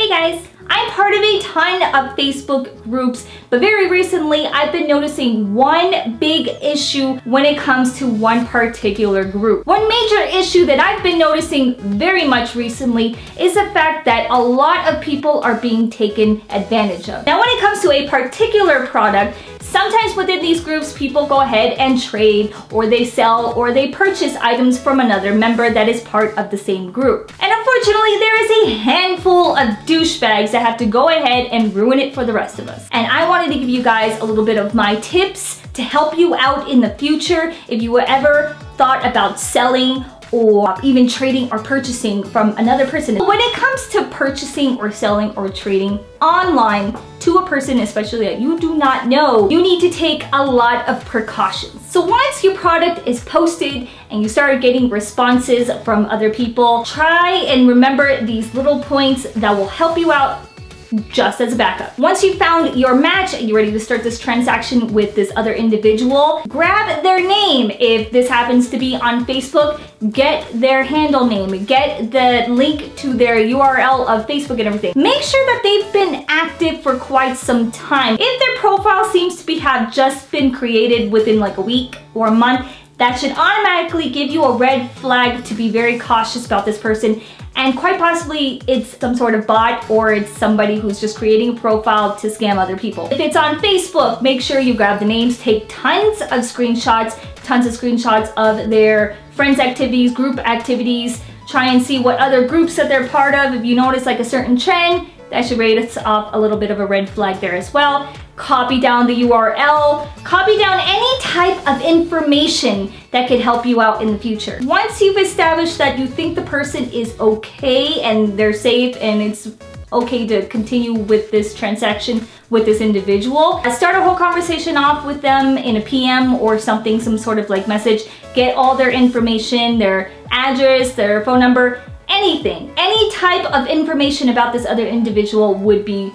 Hey guys! I'm part of a ton of Facebook groups, but very recently I've been noticing one big issue when it comes to one particular group. One major issue that I've been noticing very much recently is the fact that a lot of people are being taken advantage of. Now when it comes to a particular product, sometimes within these groups people go ahead and trade, or they sell, or they purchase items from another member that is part of the same group. And unfortunately there is a handful of douchebags that have to go ahead and ruin it for the rest of us. And I wanted to give you guys a little bit of my tips to help you out in the future if you ever thought about selling or even trading or purchasing from another person. When it comes to purchasing or selling or trading online to a person, especially that you do not know, you need to take a lot of precautions. So once your product is posted and you start getting responses from other people, try and remember these little points that will help you out just as a backup. Once you've found your match and you're ready to start this transaction with this other individual, grab their name. If this happens to be on Facebook, get their handle name, get the link to their URL of Facebook and everything. Make sure that they've been active for quite some time. If their profile seems to have just been created within like a week or a month, that should automatically give you a red flag to be very cautious about this person. And quite possibly it's some sort of bot, or it's somebody who's just creating a profile to scam other people. If it's on Facebook, make sure you grab the names, take tons of screenshots of their friends' activities, group activities, try and see what other groups that they're part of. If you notice like a certain trend, that should raise off a little bit of a red flag there as well. Copy down the URL, copy down any type of information that could help you out in the future. Once you've established that you think the person is okay and they're safe and it's okay to continue with this transaction with this individual, start a whole conversation off with them in a PM or something, some sort of like message. Get all their information, their address, their phone number, anything. Any type of information about this other individual would be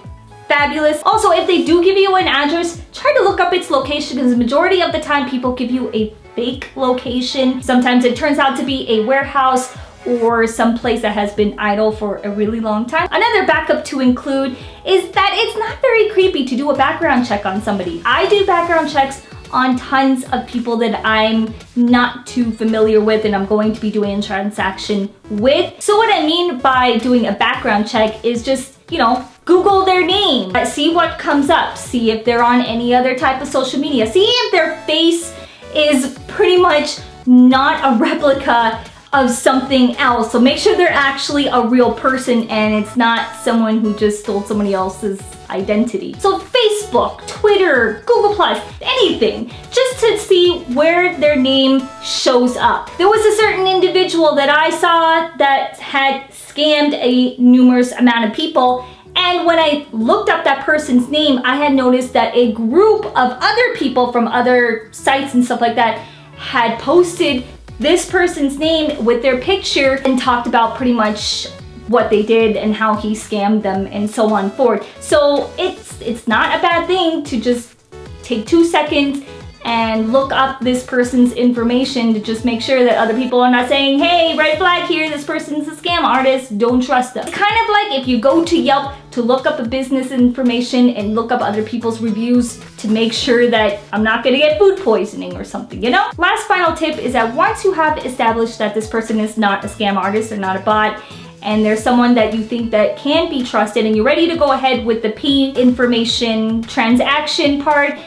fabulous. Also, if they do give you an address, try to look up its location, because the majority of the time people give you a fake location. Sometimes it turns out to be a warehouse or some place that has been idle for a really long time. Another backup to include is that it's not very creepy to do a background check on somebody. I do background checks on tons of people that I'm not too familiar with and I'm going to be doing a transaction with. So what I mean by doing a background check is just, you know, Google their name, see what comes up, see if they're on any other type of social media, see if their face is pretty much not a replica of something else. So make sure they're actually a real person and it's not someone who just stole somebody else's identity. So Facebook, Twitter, Google+, anything, just to see where their name shows up. There was a certain individual that I saw that had scammed a numerous amount of people, and when I looked up that person's name, I had noticed that a group of other people from other sites and stuff like that had posted this person's name with their picture and talked about pretty much what they did and how he scammed them and so on forward. So it's not a bad thing to just take 2 seconds and look up this person's information to just make sure that other people are not saying, hey, red flag here, this person's a scam artist, don't trust them. It's kind of like if you go to Yelp to look up a business information and look up other people's reviews to make sure that I'm not gonna get food poisoning or something, you know? Last final tip is that once you have established that this person is not a scam artist or not a bot, and there's someone that you think that can be trusted and you're ready to go ahead with the P information transaction part,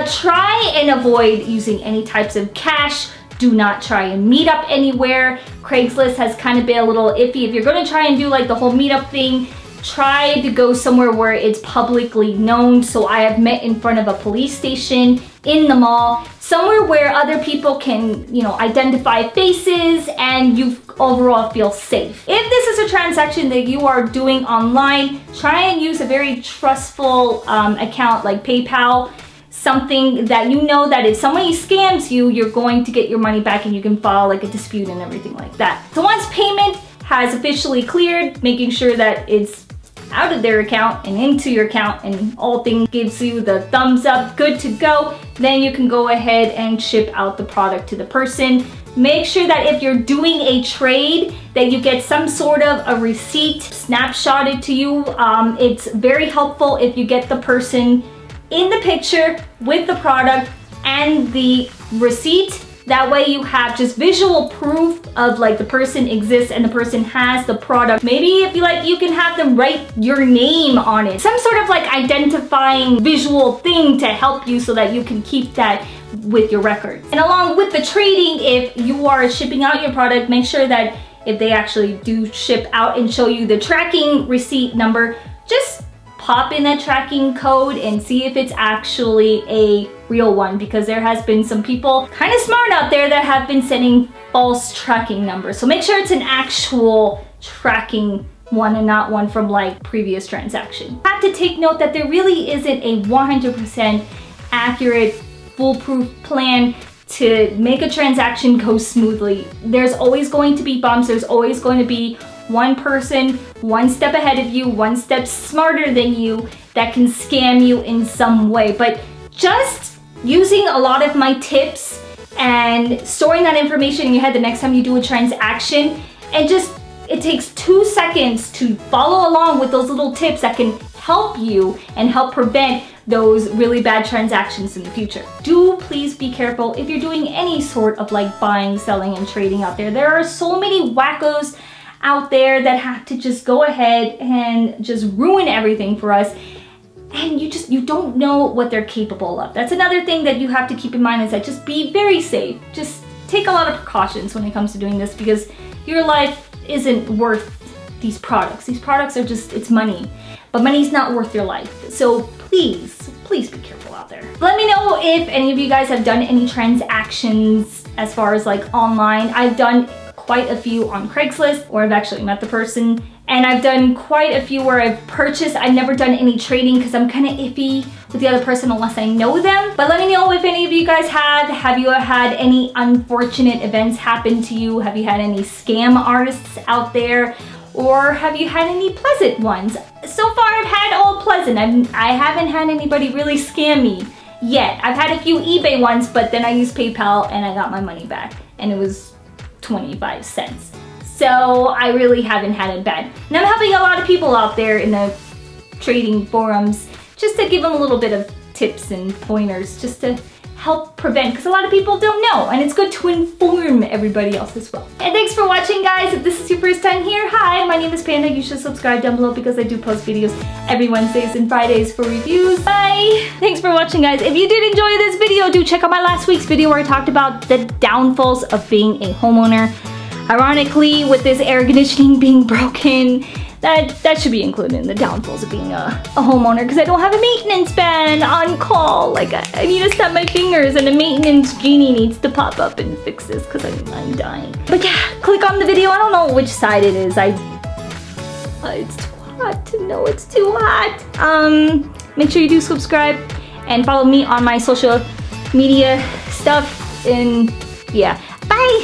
try and avoid using any types of cash. Do not try and meet up anywhere. Craigslist has kind of been a little iffy. If you're gonna try and do like the whole meetup thing, try to go somewhere where it's publicly known. So I have met in front of a police station, in the mall, somewhere where other people can, you know, identify faces and you overall feel safe. If this is a transaction that you are doing online, try and use a very trustful account like PayPal, something that you know that if somebody scams you, you're going to get your money back and you can file like a dispute and everything like that. So once payment has officially cleared, making sure that it's out of their account and into your account and all things gives you the thumbs up, good to go, then you can go ahead and ship out the product to the person. Make sure that if you're doing a trade, that you get some sort of a receipt snapshotted to you. It's very helpful if you get the person in the picture with the product and the receipt. That way you have just visual proof of like the person exists and the person has the product. Maybe if you like, you can have them write your name on it. Some sort of like identifying visual thing to help you so that you can keep that with your records. And along with the trading, if you are shipping out your product, make sure that if they actually do ship out and show you the tracking receipt number, just pop in that tracking code and see if it's actually a real one, because there has been some people kind of smart out there that have been sending false tracking numbers. So make sure it's an actual tracking one and not one from like previous transaction. I have to take note that there really isn't a 100% accurate, foolproof plan to make a transaction go smoothly. There's always going to be bumps. There's always going to be one person one step ahead of you, one step smarter than you, that can scam you in some way. But just using a lot of my tips and storing that information in your head the next time you do a transaction, and just it takes 2 seconds to follow along with those little tips that can help you and help prevent those really bad transactions in the future. Do please be careful if you're doing any sort of like buying, selling, and trading out there. There are so many wackos out there that have to just go ahead and just ruin everything for us, and you don't know what they're capable of. That's another thing that you have to keep in mind, is that just be very safe. Just take a lot of precautions when it comes to doing this, because your life isn't worth these products. These products are just, it's money, but money's not worth your life. So please be careful out there. Let me know if any of you guys have done any transactions as far as like online. I've done quite a few on Craigslist, or I've actually met the person, and I've done quite a few where I've purchased. I've never done any trading because I'm kind of iffy with the other person unless I know them. But let me know if any of you guys have you had any unfortunate events happen to you? Have you had any scam artists out there? Or have you had any pleasant ones? So far I've had all pleasant. I haven't had anybody really scam me yet. I've had a few eBay ones, but then I used PayPal and I got my money back, and it was 25 cents. So I really haven't had it bad. And I'm helping a lot of people out there in the trading forums just to give them a little bit of tips and pointers just to help prevent, because a lot of people don't know, and it's good to inform everybody else as well. And thanks for watching, guys. If this is your first time here, hi, my name is Panda. You should subscribe down below because I do post videos every Wednesdays and Fridays for reviews. Bye! Thanks for watching, guys. If you did enjoy this video, do check out my last week's video where I talked about the downfalls of being a homeowner. Ironically, with this air conditioning being broken, that should be included in the downfalls of being a homeowner, because I don't have a maintenance man on call. Like, I need to snap my fingers and a maintenance genie needs to pop up and fix this because I'm dying. But yeah, click on the video. I don't know which side it is. It's too hot to know it's too hot. Make sure you do subscribe and follow me on my social media stuff, and yeah, bye!